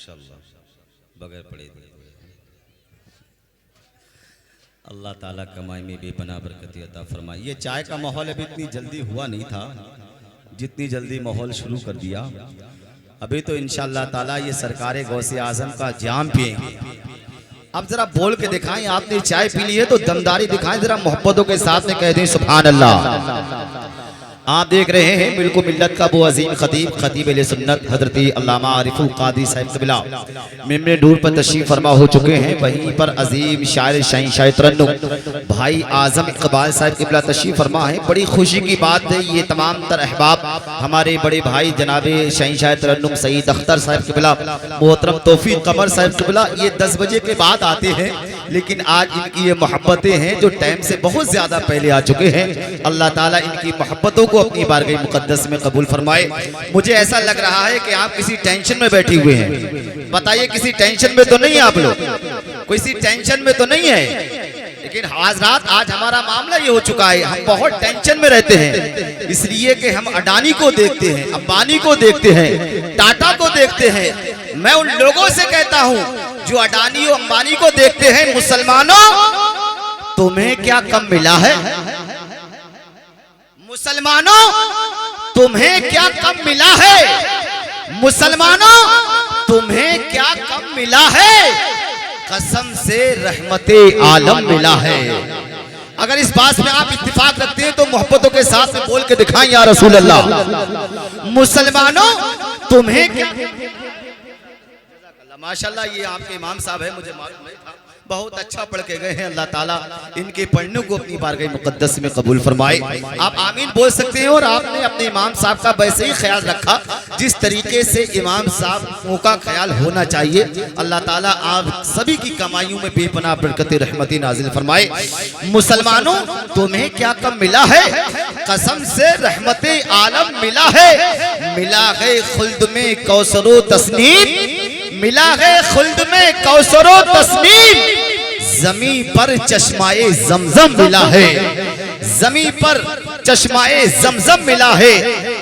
माशाअल्लाह बगैर पढ़े अल्लाह ताला कमाई में बेपनाह बरकत अता फरमाए। ये चाय का माहौल अभी इतनी जल्दी हुआ नहीं था जितनी जल्दी माहौल शुरू कर दिया। अभी तो इंशाअल्लाह ताला ये सरकार गौसे आजम का जाम पिएंगे। अब जरा बोल के दिखाएं, आपने चाय पी ली है तो दमदारी दिखाएं, जरा मोहब्बतों के साथ में कह दें सुभान अल्लाह। आप देख रहे हैं बिल्कुल मिल्लत का वो अजीम खतीब खतीब सुन्नत हजरत अल्लामा आरिफुल कादी साहिब क़िबला मेमने नूर पर तशरीफ फरमा हो चुके हैं। वहीं पर अजीम शायर शहंशाह तरन्नुम भाई आजम इकबाल साहिब क़िबला तशरीफ फरमा है। बड़ी खुशी की बात है, ये तमाम तर अहबाब हमारे बड़े भाई जनाबे शहंशाह तरन्नुम सईद अख्तर साहिब क़िबला मोहतरम तौफीक कमर साहिब क़िबला ये 10 बजे के बाद आते हैं, लेकिन आज इनकी ये मोहब्बतें हैं जो टाइम से बहुत ज्यादा पहले आ चुके हैं। अल्लाह ताला इनकी मोहब्बतों को अपनी बारगाह मुकद्दस में कबूल फरमाए। मुझे ऐसा लग रहा है कि आप किसी टेंशन में बैठे हुए हैं। बताइए किसी टेंशन में तो नहीं है आप लोग? किसी टेंशन में तो नहीं है? लेकिन आज हमारा मामला ये हो चुका है, हम बहुत टेंशन में रहते हैं इसलिए कि हम अडानी को देखते हैं, अंबानी को देखते हैं, टाटा को देखते हैं। मैं उन लोगों से कहता हूं जो अडानी और अंबानी को देखते हैं, मुसलमानों तुम्हें क्या कम मिला है? मुसलमानों तुम्हें क्या कम मिला है? मुसलमानों तुम्हें क्या कम मिला है? कसम से रहमते आलम मिला है। अगर इस बात में आप इत्तिफाक रखते हैं तो मोहब्बतों के साथ में बोल के दिखाएं या रसूल अल्लाह। मुसलमानों तुम्हें क्या। माशाल्लाह ये आपके इमाम साहब है, मुझे मालूम नहीं था, बहुत अच्छा पढ़ के गए हैं। अल्लाह ताला इनके पढ़ने को अपनी बारगाह मुकद्दस में कबूल फरमाए। आप आमीन बोल सकते हैं। और आपने अपने इमाम साहब का वैसे ही ख्याल रखा जिस तरीके से इमाम साहब का ख्याल होना चाहिए। अल्लाह ताला आप सभी की कमाइयों में बेपनाह बरकत रहमती नाजिल फरमाए। मुसलमानों तुम्हें क्या कम मिला है? कसम से रहमते आलम मिला है। मिला है खुल्द में कौसरो तस्नीम, मिला है खुल्द में कौसरो तस्नीम। जमी पर चश्माए जमजम मिला है, जमी पर चश्माए जमजम मिला है।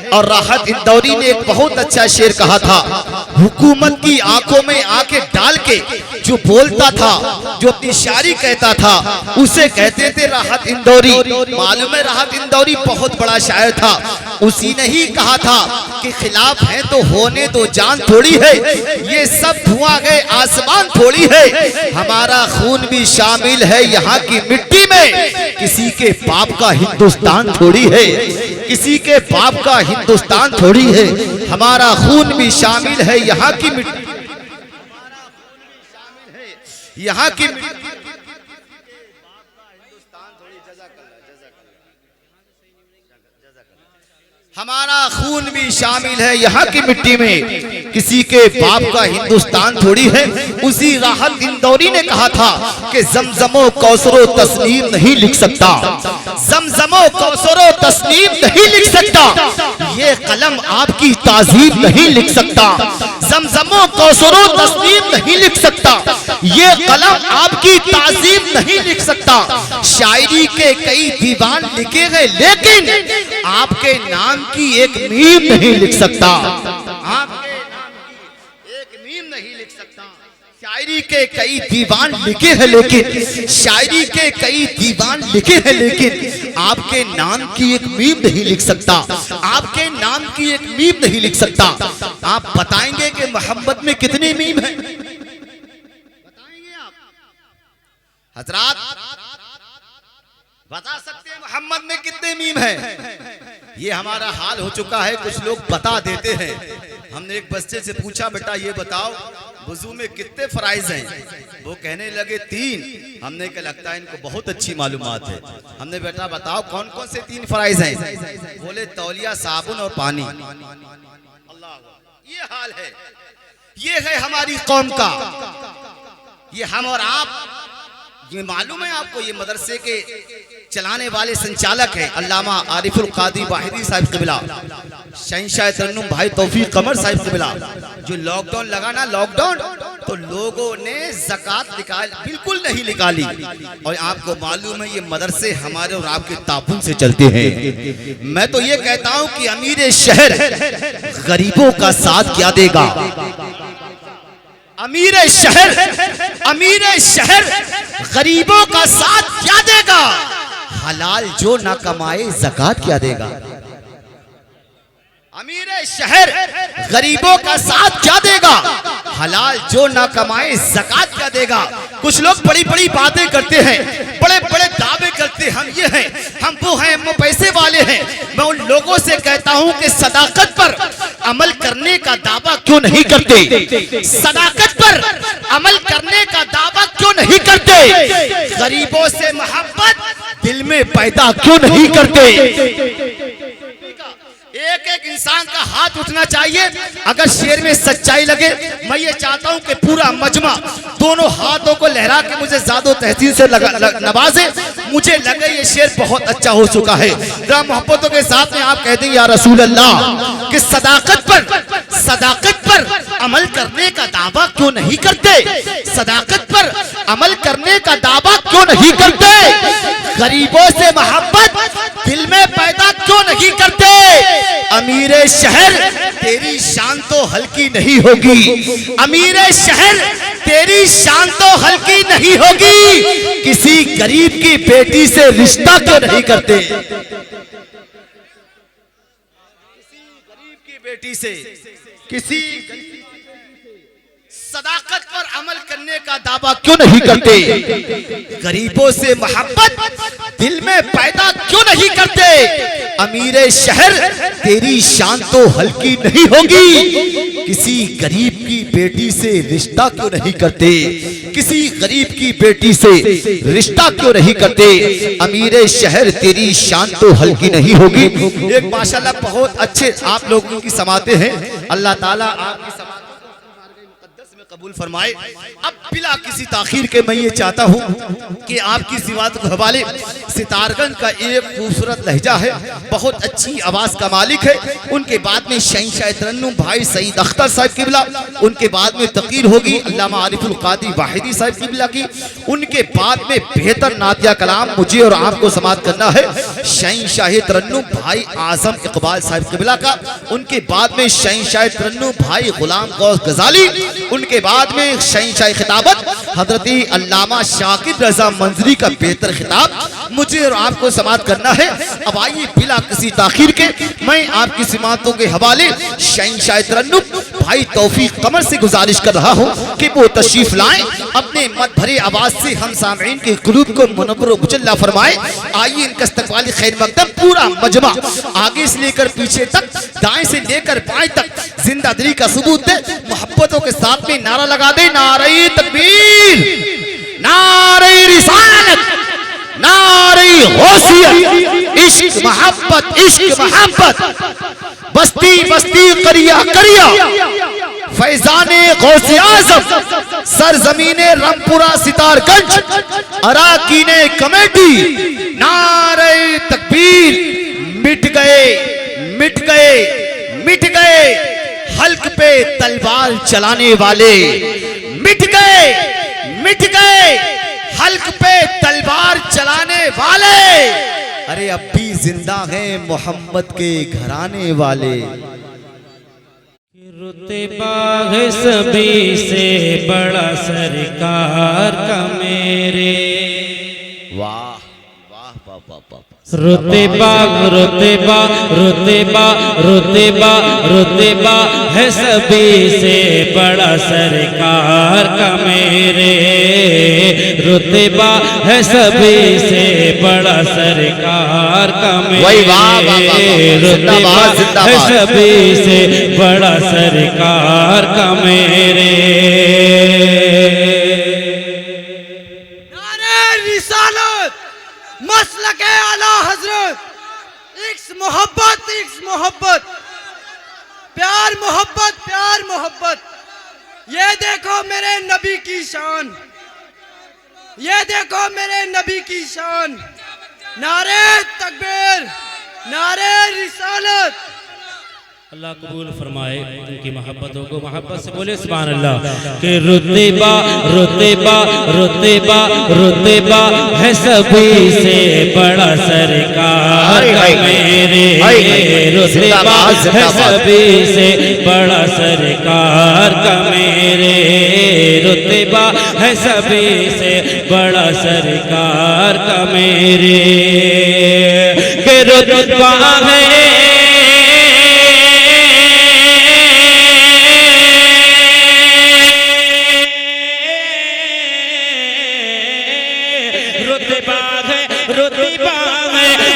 और राहत इंदौरी ने एक बहुत अच्छा शेर कहा था, हुकूमत की आंखों में आंखें डाल के जो बोलता था, जो अपनी शायरी कहता था, उसे कहते थे राहत इंदौरी। मालूम है राहत इंदौरी बहुत बड़ा शायर था। उसी ने ही कहा था कि खिलाफ है तो होने तो जान थोड़ी है, ये सब धुआं गए आसमान थोड़ी है। हमारा खून भी शामिल है यहाँ की मिट्टी में, किसी के बाप का हिंदुस्तान थोड़ी है, किसी के बाप का हिंदुस्तान थोड़ी है। हमारा खून भी शामिल है यहाँ की मिट्टी, यहाँ की हमारा खून भी शामिल है यहाँ की मिट्टी में, किसी के बाप का हिंदुस्तान थोड़ी है। उसी राहत इंदौरी ने कहा था कि जमजमो कौसरो तस्नीम नहीं लिख सकता, जमजमो कौसरो तस्नीम नहीं लिख सकता, ये कलम आपकी ताजीब नहीं लिख सकता। जमजमो कौसरो तस्नीम नहीं लिख सकता, ये कलम आपकी ताजीब नहीं लिख सकता। शायरी के कई दीवान लिखे गए लेकिन आपके नाम की एक मीम नहीं लिख सकता, आपके नाम की एक मीम नहीं लिख सकता। शायरी के कई दीवान लिखे हैं लेकिन, शायरी के कई दीवान लिखे हैं लेकिन आपके नाम की एक मीम नहीं लिख सकता, आपके नाम की एक मीम नहीं लिख सकता। आप बताएंगे कि मोहम्मद में कितनी मीम है? बताएंगे आप हजरात? बता सकते हैं मोहम्मद में कितने मीम है? ये हमारा हाल हो चुका है। कुछ लोग बता देते हैं। हमने एक बच्चे से पूछा, बेटा ये बताओ वुजू में कितने फराइज हैं? वो कहने लगे 3। हमने कहा लगता है इनको बहुत अच्छी मालूमात है। हमने बेटा बताओ कौन कौन से 3 फराइज हैं? बोले तौलिया, साबुन और पानी। अल्लाह, ये हाल है, ये है हमारी कौम का। ये हम और आप, ये मालूम है आपको, ये मदरसे के चलाने वाले संचालक हैं अल्लामा आरिफुल कादी वाहिदी साहिब क़िबला, शहंशाह तरन्नुम भाई तौफीक कमर साहिब क़िबला। जो लॉकडाउन लगा ना, लॉकडाउन, तो लोगों ने ज़कात बिल्कुल नहीं निकाली। और आपको मालूम है ये मदरसे हमारे और आपके ताबून से चलते हैं। मैं तो ये कहता हूँ कि अमीर शहर गरीबों का साथ क्या देगा? अमीर शहर गरीबों का साथ क्या देगा? हलाल जो ना कमाए ज़कात क्या देगा? अमीर शहर गरीबों का साथ क्या देगा? हलाल जो ना कमाए ज़कात क्या देगा? कुछ लोग बड़ी बड़ी बातें करते हैं, बड़े बड़े दावे करते हैं, हम ये हैं, हम वो हैं, हम पैसे वाले हैं। मैं उन लोगों से कहता हूं कि सदाकत पर अमल करने का दावा क्यों नहीं करते? सदाकत पर अमल करने का दावा क्यों नहीं करते? गरीबों से मोहब्बत दिल में पैदा क्यों नहीं करते? एक एक इंसान का हाथ उठना चाहिए अगर शेर में सच्चाई लगे। मैं ये चाहता हूं कि पूरा मजमा दोनों हाथों को लहरा के मुझे ज़ादो तहसीन से नवाजे। मुझे लगे ये शेर बहुत अच्छा हो चुका है। जरा मोहब्बतों के साथ में आप कहते हैं या रसूल अल्लाह कि सदाकत पर अमल करने का दावा क्यों नहीं करते? सदाकत पर अमल करने का दावा क्यों नहीं करते? गरीबों से मोहब्बत दिल में पैदा क्यों नहीं करते? अमीर शहर तेरी शान तो हल्की नहीं होगी। अमीर शहर तेरी शान तो हल्की नहीं होगी। किसी गरीब की बेटी से रिश्ता क्यों नहीं करते? किसी गरीब की बेटी से किसी सदाकत पर अमल करने का दावा क्यों नहीं करते? गरीबों से मोहब्बत दिल में पैदा क्यों नहीं करते? अमीर शहर तेरी शान तो हल्की नहीं होगी। किसी गरीब की बेटी से रिश्ता क्यों नहीं करते? किसी गरीब की बेटी से रिश्ता क्यों नहीं करते? अमीर शहर तेरी शान तो हल्की नहीं होगी। एक माशाल्लाह बहुत अच्छे आप लोगों की समाते हैं। अल्लाह ताला आपकी कबूल फरमाए। अब बिला किसी ताखीर के मैं ये चाहता हूँ कि आपकी सिवात के हवाले सितारगंज का एक खूबसूरत लहजा है, बहुत अच्छी आवाज़ का मालिक है। उनके बाद में शहंशाह तरन्नुम भाई सईद अख्तर साहब किबला, उनके बाद में तकीर होगी अल्लामा आरिफुल कादी वाहिदी साहब किबला की। उनके बाद में बेहतर नातिया कलाम मुझे और आपको समात करना है शहंशाह तरन्नुम भाई आजम इकबाल साहब किबला का। उनके बाद में शहंशाह तरन्नुम भाई गुलाम गौस गजाली। उनके बाद में शहंशाह खिताबत हजरती अल्लामा शाकिर रजा मंजरी का बेहतर खिताब मुझे और आपको समात करना है। अब आइए बिला किसी ताखीर के मैं आपकी सिमातों के हवाले शहंशाह तरन्नुम भाई तौफीक कमर से गुजारिश कर रहा हूँ कि वो तशरीफ लाएं, अपने मत भरे आवाज से हम सामईन के कुलूब को मुनव्वर मुजल्ला फरमाए। आइए इनका इस्तकबाली खैर मकदम पूरा मजमा आगे से लेकर पीछे तक, दाएं से लेकर बाएं तक जिंदा दिली का सबूत दे। मोहब्बतों के साथ में नारा लगा दे, नारे तकबीर, नारे रिसालत, नारे गौसियत, इश्क मोहब्बत, इश्क मोहब्बत, बस्ती बस्ती करिया करिया, फैजाने गौसे आज़म, सरजमीने रमपुरा सितारगंज, अराकीने कमेटी, नारे तकबीर। मिट गए मिट गए मिट गए हल्क पे तलवार चलाने वाले, मिट गए हल्क पे तलवार चलाने वाले। अरे अब भी जिंदा हैं मोहम्मद के घराने वाले। रुतबा है सभी से बड़ा सरकार का मेरे। वाह वाह वाह वाह वाह। रुतबा रुतबा रुतबा रुतबा रुतबा है सभी से बड़ा सरकार का मेरे। रुतबा है सभी से बड़ा सरकार का मेरे। रुतबा है सभी से बड़ा सरकार का मेरे। मसलके आला हजरत, इश्क मोहब्बत, प्यार मोहब्बत, प्यार मोहब्बत। ये देखो मेरे नबी की शान, ये देखो मेरे नबी की शान। नारे तकबीर, नारे रिसालत। अल्लाह कबूल फरमाए उनकी मोहब्बतों को। मोहब्बत से बोले सुभान अल्लाह। कि रुतबा रुतबा रुतबा रुतबा है सभी से बड़ा सरकार का मेरे। रुतबा है सभी से बड़ा सरकार का मेरे, रुतबा है सभी से बड़ा सरकार का मेरे, के रुतबा है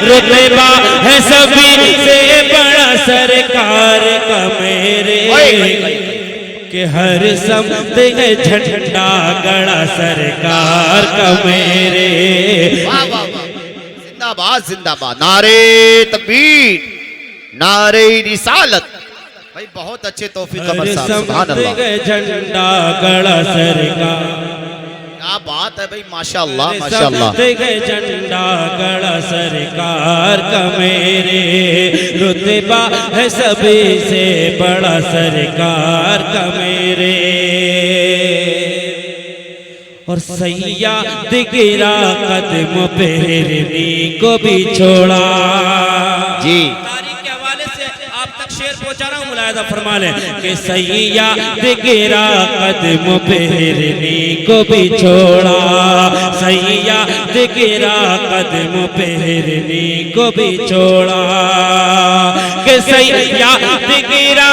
रुतबा है सभी से बड़ा सरकार का मेरे, कि हर समत है झंडा गड़ा सरकार का मेरे। वाह वाह वाह, जिंदाबाद जिंदाबाद, नारे तकबीर, नारे रिसालत। भाई बहुत अच्छे तौफीक कमर साहब, सुभान अल्लाह। झंडा गड़ा सरकार, क्या बात है भाई, माशाअल्लाह माशाअल्लाह। झंडा गड़ा सरकार का मेरे, रुतबा है सभी से बड़ा सरकार का मेरे, और सैयद गिरा कदम पे हिरनी को भी छोड़ा। जी तारीख के हवाले से आप तक शेर पहुंचा रहा हूं, मुलाहिजा फरमा लें कि सैयद गिरा कदम पे हिरनी को भी छोड़ा, सैयद गिरा कदम पे हिरनी को भी छोड़ा, कि सैयद गिरा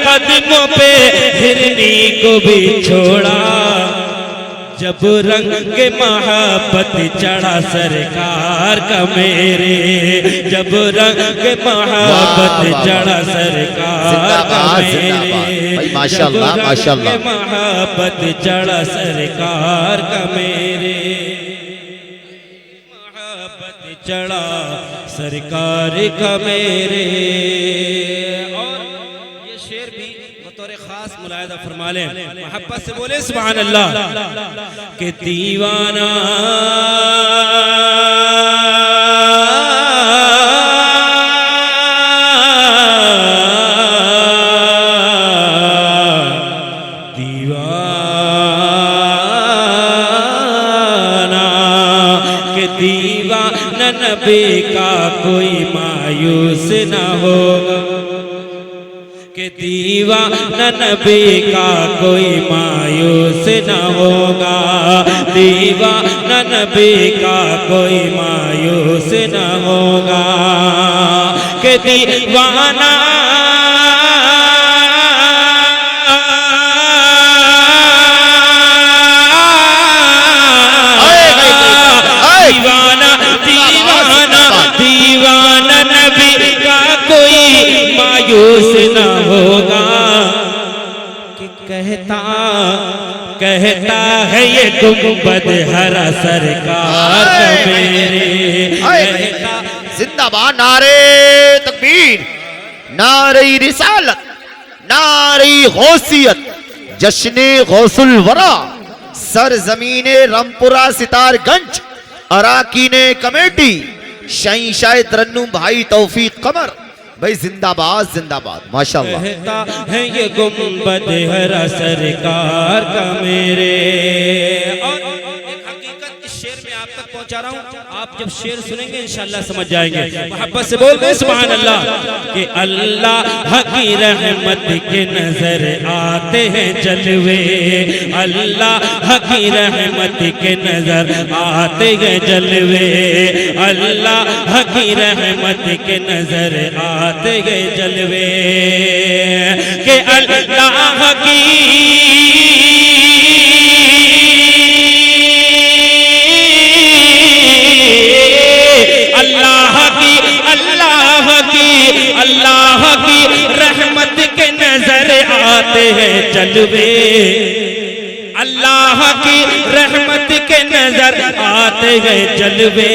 कदमों पे हिरनी को भी छोड़ा, जब रंग मोहब्बत चढ़ा सरकार का मेरे, जब रंग मोहब्बत चढ़ा सरकार का मेरे, माशाअल्लाह माशाअल्लाह, मोहब्बत चढ़ा सरकार का मेरे, मोहब्बत चढ़ा सरकार का मेरे। खास मुलाहिजा फरमा लें, मोहब्बत से बोले सुभान अल्लाह, के दीवाना दीवाना, के दीवाना नबी का कोई मायूस न होगा, कि दीवाना नबी का कोई मायूस न होगा, दीवाना नबी का कोई मायूस न होगा, कि दीवाना दीवाना दीवाना दीवाना नबी का कोई मायूस न होगा, कि कहता है ये गुंबद हरा सरकार का मेरे, जिंदाबाद, नारे तकबीर, नारे रिसालत, नारे गौसियत, जश्ने गौसुल वरा, सर जमीने रमपुरा सितारगंज, अराकीने कमेटी, शहंशाह तरन्नुम भाई तौफीक कमर। भाई जिंदाबाद जिंदाबाद, माशाअल्लाह। कहता है ये गुंबद हरा सरकार का मेरे, और एक हकीकत इस शेर में आप तक पहुंचा रहा हूं, आप जब शेर सुनेंगे इंशाअल्लाह समझ जाएंगे। मोहब्बत से बोल दे सुभान अल्लाह, कि अल्लाह की रहमत के नजर आते हैं जलवे, अल्लाह की रहमत के नजर आते हैं जलवे, अल्लाह की रहमत के नजर आते हैं जलवे, कि अल्लाह की अल्लाह की रहमत के नजर आते हैं जलवे, अल्लाह की रहमत के नजर आते हैं जलवे,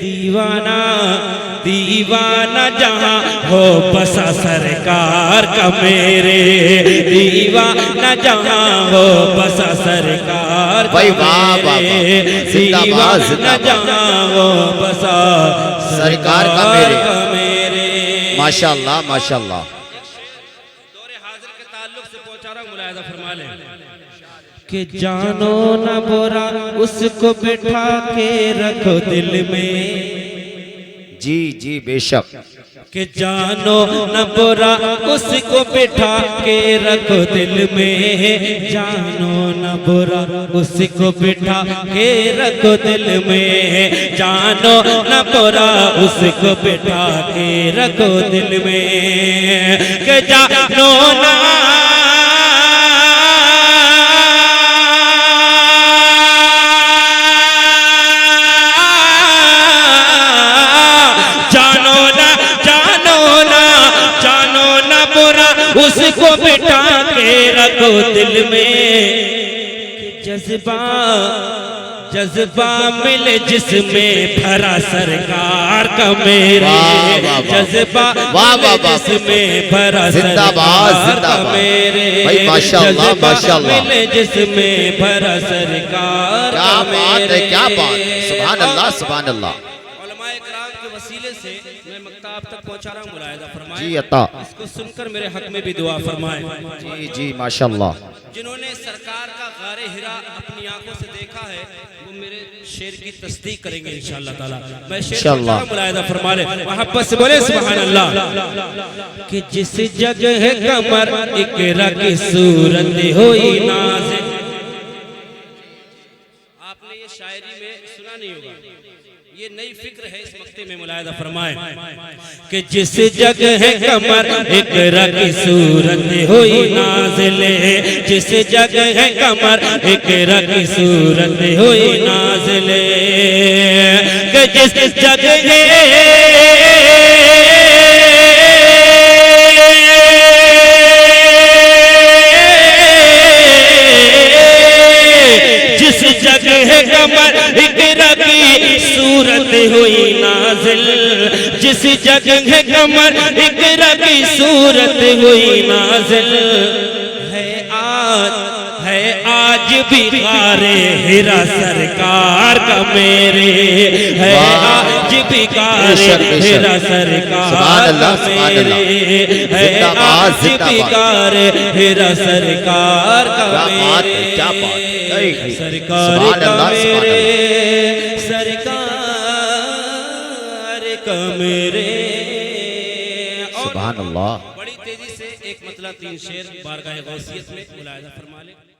दीवाना दीवाना जहां हो बसा सरकार का मेरे, दीवाना जहां हो बसा सरकार का मेरे, दीवाना जहां हो बसा सरकार का मेरे। माशाअल्लाह माशाअल्लाह। कि जानो न बुरा उसको बिठा के रखो दिल में। जी जी बेशक। कि जानो न बुरा उसको बिठा के रखो दिल में, जानो न बुरा उसको बिठा के रखो दिल में, जानो न बुरा उसको बिठा के रखो दिल में। कि जानो न उसको बिठा के रखो दिल में। जज्बा जज्बा मिले जिसमें भरा सरकार का मेरे, जज्बा मिले जिसमें भरा सरकार का मेरे, जज्बा मिले जिसमें भरा सरकार का मेरे। क्या बात है, सुभान अल्लाह सुभान अल्लाह। वसीले से मैं मक्ता आप तक पहुंचा रहा हूं, मुलाहिजा फरमाएं। जी अता। इसको सुनकर मेरे हक में भी दुआ फरमाएं। जी जी माशाअल्लाह। जिन्होंने सरकार का गारे हिरा अपनी आंखों से देखा है वो मेरे शेर की तस्दीक करेंगे इंशाअल्लाह ताला। मैं शेर पढ़ता हूं, मुलाहिजा फरमा ले, मोहब्बत से बोले सुभान अल्लाह। कि जिस जगह कमर इकरा की सूरत हुई नाज़िल। आपने ये शायरी में सुना नहीं होगा, ये नई फिक्र है इस मक्ते में, मुलाहिजा फरमाएं। कि जिस जगह कमर इकरा की सूरत हुई नाज़िल, जिस जगह कमर इकरा की सूरत हुई नाज़िल, कि जिस जगह कमर इकरा की सूरत हुई नाज़िल, जिस जगह कमर इकरा की सूरत हुई नाज़िल, है आज भी गारे हिरा सरकार का मेरे, है आज भी गारे हिरा सरकार का मेरे, है आज भी गारे हिरा सरकार का मेरे, सरकार का मेरे, सरकार का मेरे। सुभान अल्लाह। बड़ी तेजी से एक मतलब 3 शेर बारगाह गौसियत में मुलाहिजा फरमा ले।